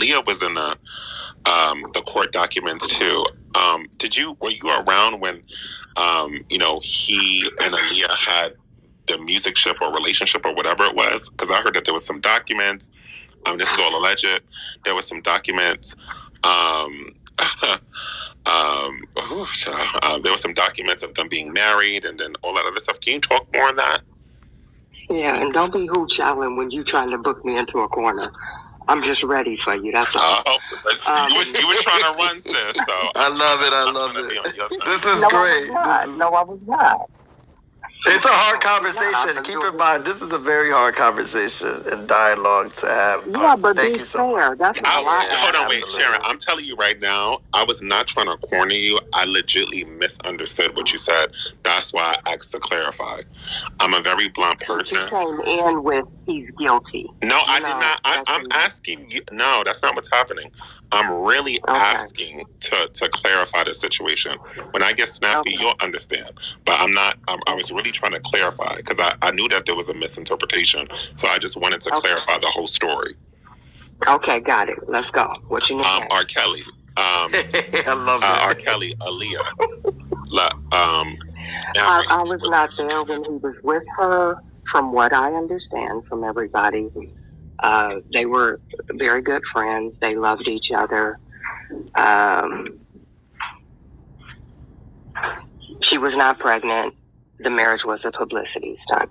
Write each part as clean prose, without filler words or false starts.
Aaliyah was in the court documents too. Were you around when he and Aaliyah had the music ship or relationship or whatever it was? Because I heard that there was some documents. This is all alleged. There was some documents. There were some documents of them being married and then all that other stuff. Can you talk more on that? Yeah, and don't be hooch Allen when you trying to book me into a corner. I'm just ready for you. That's all. You were trying to run, sis. So I love it. This is great. No, I was not. It's a hard conversation. Keep in mind, this is a very hard conversation and dialogue to have. Yeah, but thank you so much. That's all I ask. Hold on, wait, Sharon. I'm telling you right now, I was not trying to corner you. I legitimately misunderstood what you said. That's why I asked to clarify. I'm a very blunt person. You came in with he's guilty. No, I did not. I'm asking you. No, that's not what's happening. I'm really asking to clarify the situation. When I get snappy, you'll understand. But I'm not. I was really trying to clarify because I knew that there was a misinterpretation. So I just wanted to clarify the whole story. Okay, got it. Let's go. What you need next? R. Kelly. I love that. R. Kelly, Aaliyah. I was not there when he was with her. From what I understand from everybody, they were very good friends. They loved each other. She was not pregnant. The marriage was a publicity stunt.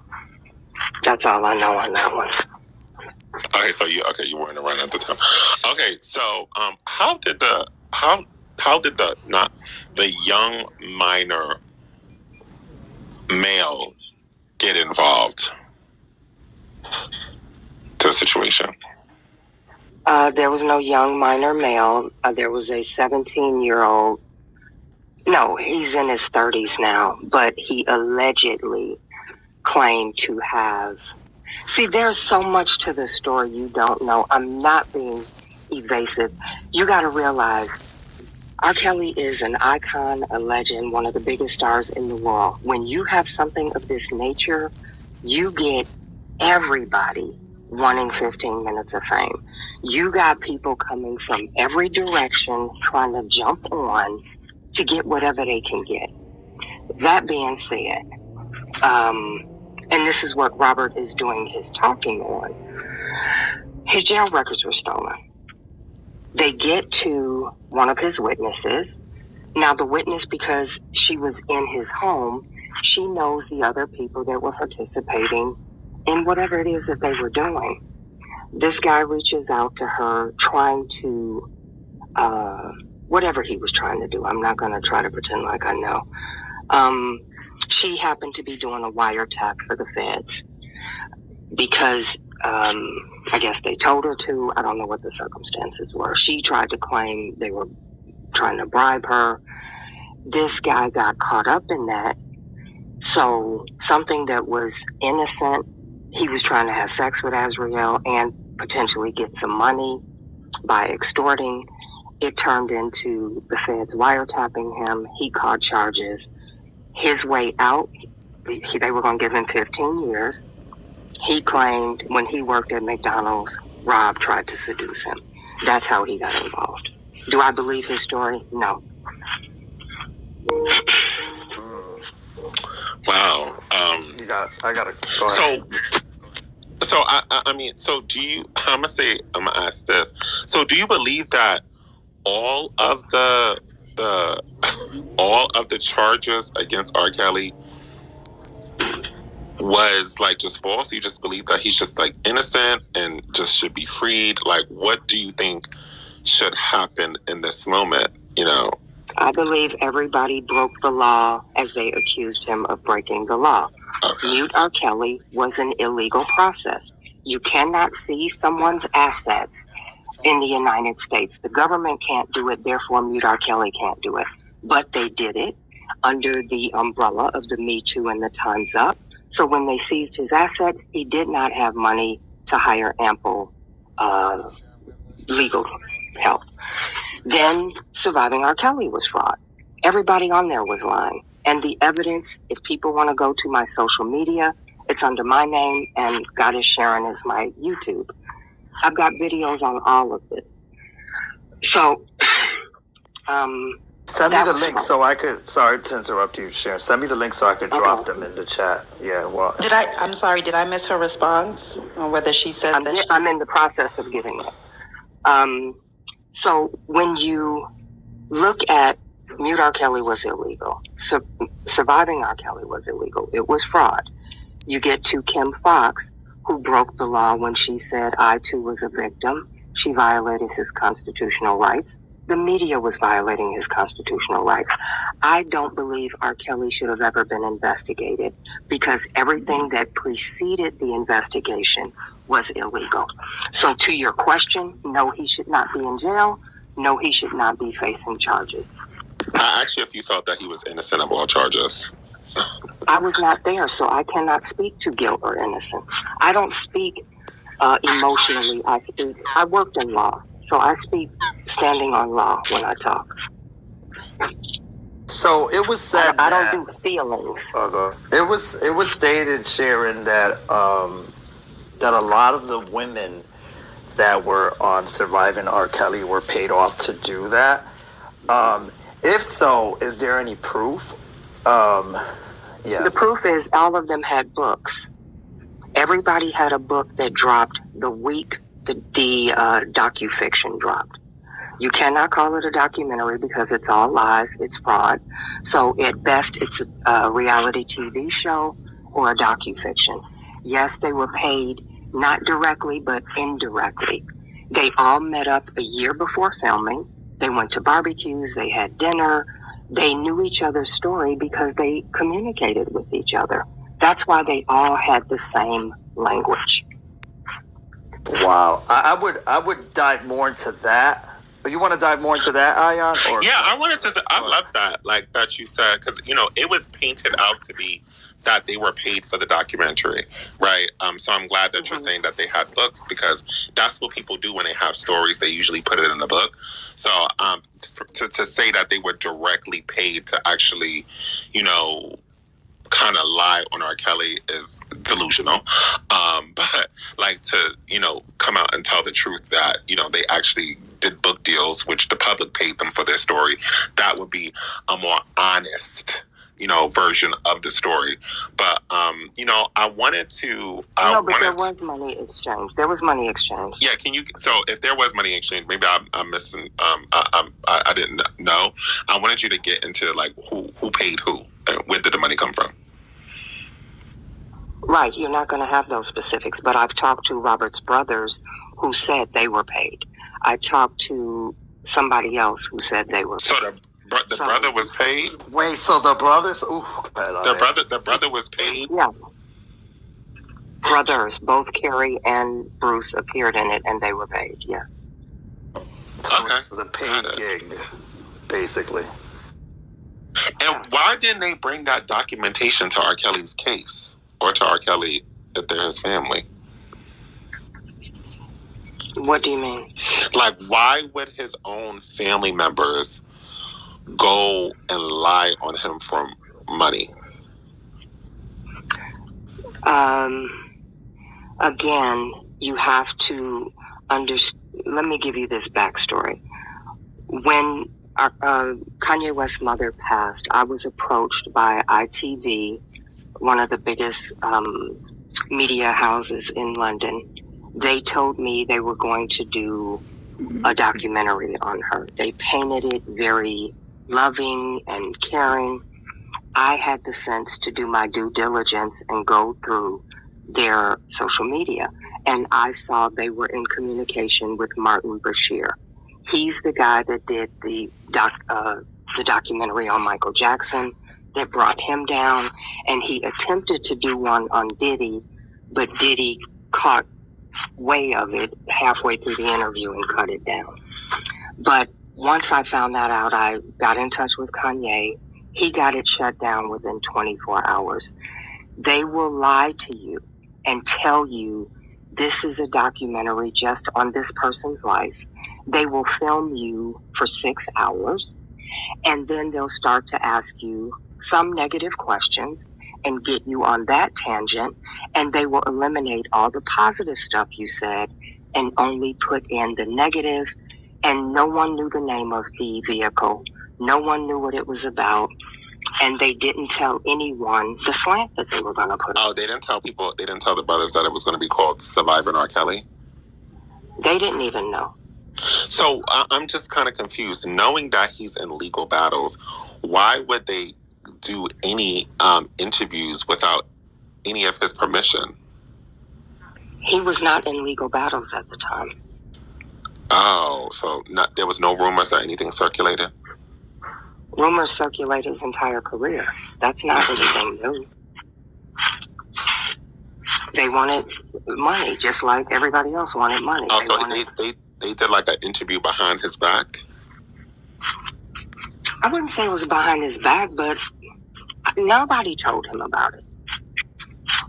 That's all I know on that one. Okay, so you weren't around at the time. Okay, so how did the young minor male get involved to the situation? There was no young minor male. There was a 17-year-old. No, he's in his 30s now, but he allegedly claimed to have. See, there's so much to this story you don't know. I'm not being evasive. You got to realize R. Kelly is an icon, a legend, one of the biggest stars in the world. When you have something of this nature, you get everybody wanting 15 minutes of fame. You got people coming from every direction trying to jump on to get whatever they can get. That being said, and this is what Robert is doing his talking on, his jail records were stolen. They get to one of his witnesses. Now, the witness, because she was in his home, she knows the other people that were participating in whatever it is that they were doing. This guy reaches out to her trying to, whatever he was trying to do. I'm not going to try to pretend like I know. She happened to be doing a wiretap for the feds because I guess they told her to. I don't know what the circumstances were. She tried to claim they were trying to bribe her. This guy got caught up in that. So something that was innocent, he was trying to have sex with Azriel and potentially get some money by extorting. It turned into the feds wiretapping him. He caught charges. His way out, they were going to give him 15 years. He claimed when he worked at McDonald's, Rob tried to seduce him. That's how he got involved. Do I believe his story? No. Wow. I gotta go ahead. So do you? I'm gonna ask this. So, do you believe that all of the charges against R. Kelly was like just false? You just believe that he's just like innocent and just should be freed? Like, what do you think should happen in this moment? I believe everybody broke the law as they accused him of breaking the law. Okay. Mute R. Kelly was an illegal process. You cannot seize someone's assets in the United States. The government can't do it, therefore Mute R. Kelly can't do it. But they did it under the umbrella of the Me Too and the Time's Up. So when they seized his assets, he did not have money to hire ample legal help. Then Surviving R. Kelly was fraud. Everybody on there was lying. And the evidence, if people want to go to my social media, it's under my name, and Goddess Sharon is my YouTube. I've got videos on all of this. So, send me the link so I could. Sorry to interrupt you, Sharon. Send me the link so I could drop them in the chat. Yeah. Well. I'm sorry. Did I miss her response on whether she said that? I'm in the process of giving it. So when you look at Mute R. Kelly was illegal. Surviving R. Kelly was illegal. It was fraud. You get to Kim Fox, who broke the law when she said I too was a victim. She violated his constitutional rights. The media was violating his constitutional rights. I don't believe R. Kelly should have ever been investigated because everything that preceded the investigation was illegal. So to your question, no, he should not be in jail. No, he should not be facing charges. I asked you if you felt that he was innocent of all charges. I was not there, so I cannot speak to guilt or innocence. I don't speak emotionally. I worked in law, so I speak standing on law when I talk. So it was said I don't do feelings. It was stated, Sharon, that that a lot of the women that were on Surviving R. Kelly were paid off to do that. If so, is there any proof? Yeah. The proof is all of them had books. Everybody had a book that dropped the week the docufiction dropped. You cannot call it a documentary because it's all lies, it's fraud. So at best, it's a reality TV show or a docufiction. Yes, they were paid not directly, but indirectly. They all met up a year before filming. They went to barbecues, they had dinner. They knew each other's story because they communicated with each other. That's why they all had the same language. Wow. I would dive more into that. You want to dive more into that, Ayan? Yeah, I wanted to say, I love that, like that you said, because, it was painted out to be that they were paid for the documentary, right? So I'm glad that you're saying that they had books because that's what people do when they have stories. They usually put it in a book. So to say that they were directly paid to actually, kind of lie on R. Kelly is delusional. But like to, come out and tell the truth that, they actually did book deals, which the public paid them for their story. That would be a more honest, version of the story. But, I wanted to... there was money exchange. There was money exchange. Yeah, so if there was money exchange, maybe I'm missing, I didn't know. I wanted you to get into like who paid who and where did the money come from? Right, you're not going to have those specifics, but I've talked to Robert's brothers who said they were paid. I talked to somebody else who said they were paid. So the brother was paid? Wait, so the brothers? Ooh, the brother was paid? Yeah. Brothers, both Carrie and Bruce appeared in it, and they were paid, yes. So okay. It was a paid gig, basically. And why didn't they bring that documentation to R. Kelly's case? Or to R. Kelly if they're his family? What do you mean? Like, why would his own family members go and lie on him for money? Again, you have to understand. Let me give you this backstory. When Kanye West's mother passed, I was approached by ITV, one of the biggest media houses in London. They told me they were going to do a documentary on her. They painted it very loving and caring. I had the sense to do my due diligence and go through their social media. And I saw they were in communication with Martin Bashir. He's the guy that did the documentary on Michael Jackson that brought him down. And he attempted to do one on Diddy, but Diddy caught way of it halfway through the interview and cut it down. But once I found that out, I got in touch with Kanye. He got it shut down within 24 hours. They will lie to you and tell you this is a documentary just on this person's life. They will film you for 6 hours, and then they'll start to ask you some negative questions and get you on that tangent, and they will eliminate all the positive stuff you said and only put in the negative And no one knew the name of the vehicle. No one knew what it was about. And they didn't tell anyone the slant that they were going to put on. Oh, they didn't tell the brothers that it was going to be called Surviving R. Kelly? They didn't even know. So I'm just kind of confused. Knowing that he's in legal battles, why would they do any interviews without any of his permission? He was not in legal battles at the time. Oh, so there was no rumors or anything circulated? Rumors circulate his entire career. That's not anything new. They wanted money, just like everybody else wanted money. Oh, so they did like an interview behind his back? I wouldn't say it was behind his back, but nobody told him about it.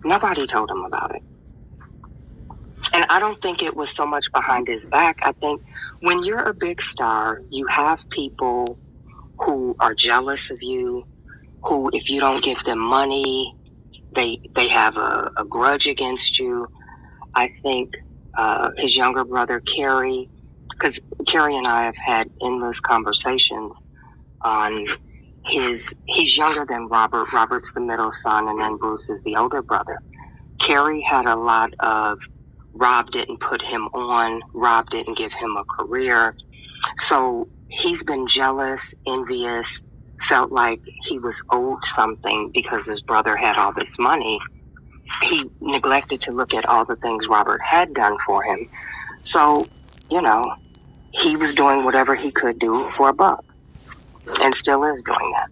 Nobody told him about it. And I don't think it was so much behind his back. I think when you're a big star, you have people who are jealous of you, who, if you don't give them money, they have a grudge against you. I think his younger brother, Kerry, because Kerry and I have had endless conversations on he's younger than Robert. Robert's the middle son, and then Bruce is the older brother. Kerry had a lot of Rob didn't put him on, Rob didn't give him a career. So he's been jealous, envious, felt like he was owed something because his brother had all this money. He neglected to look at all the things Robert had done for him. So, he was doing whatever he could do for a buck. And still is doing that.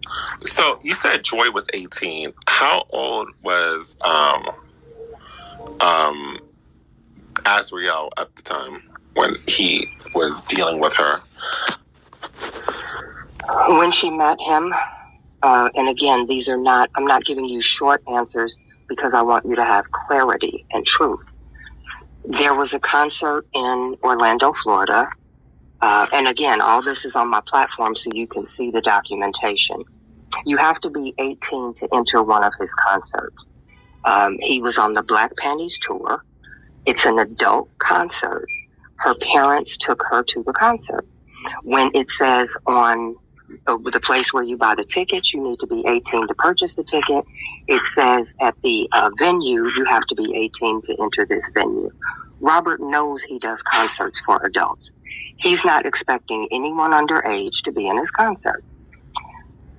So you said Joy was 18. How old was Azriel at the time when he was dealing with her? When she met him, and again, I'm not giving you short answers because I want you to have clarity and truth. There was a concert in Orlando, Florida. And again, all this is on my platform so you can see the documentation. You have to be 18 to enter one of his concerts. He was on the Black Panties tour. It's an adult concert. Her parents took her to the concert. When it says on the place where you buy the tickets, you need to be 18 to purchase the ticket. It says at the venue, you have to be 18 to enter this venue. Robert knows he does concerts for adults. He's not expecting anyone underage to be in his concert.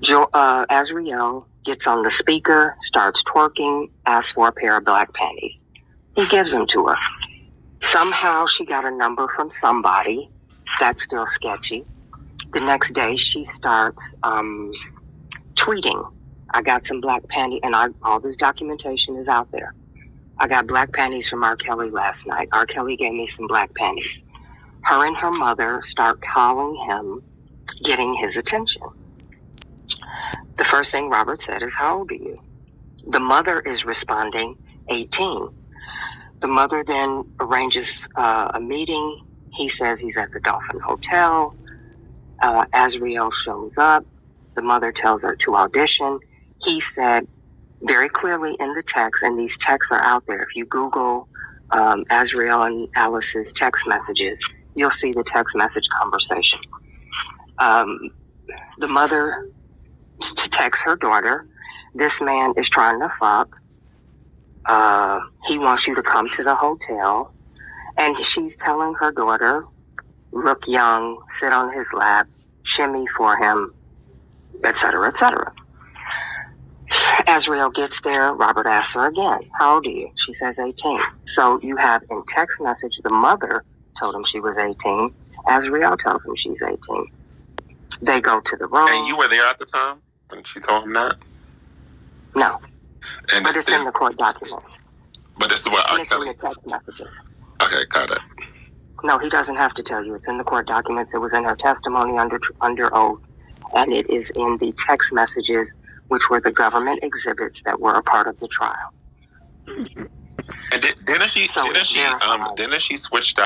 Azriel gets on the speaker, starts twerking, asks for a pair of black panties. He gives them to her. Somehow she got a number from somebody. That's still sketchy. The next day she starts tweeting. I got some black panties, and all this documentation is out there. I got black panties from R. Kelly last night. R. Kelly gave me some black panties. Her and her mother start calling him, getting his attention. The first thing Robert said is, "How old are you?" The mother is responding, 18. The mother then arranges a meeting. He says he's at the Dolphin Hotel. Azriel shows up. The mother tells her to audition. He said very clearly in the text, and these texts are out there. If you Google Azriel and Alice's text messages, you'll see the text message conversation. The mother texts her daughter, "This man is trying to fuck. He wants you to come to the hotel." And she's telling her daughter, "Look young, sit on his lap, shimmy for him," etc., etc. Azriel gets there. Robert asks her again, "How old are you?" She says 18. So you have in text message, the mother told him she was 18. Azriel tells him she's 18. They go to the room. And you were there at the time when she told him that? No. And but it's in the court documents. But this is what R. Kelly... It's in the text messages. Okay, got it. No, he doesn't have to tell you. It's in the court documents. It was in her testimony under oath. And it is in the text messages, which were the government exhibits that were a part of the trial. And didn't she switch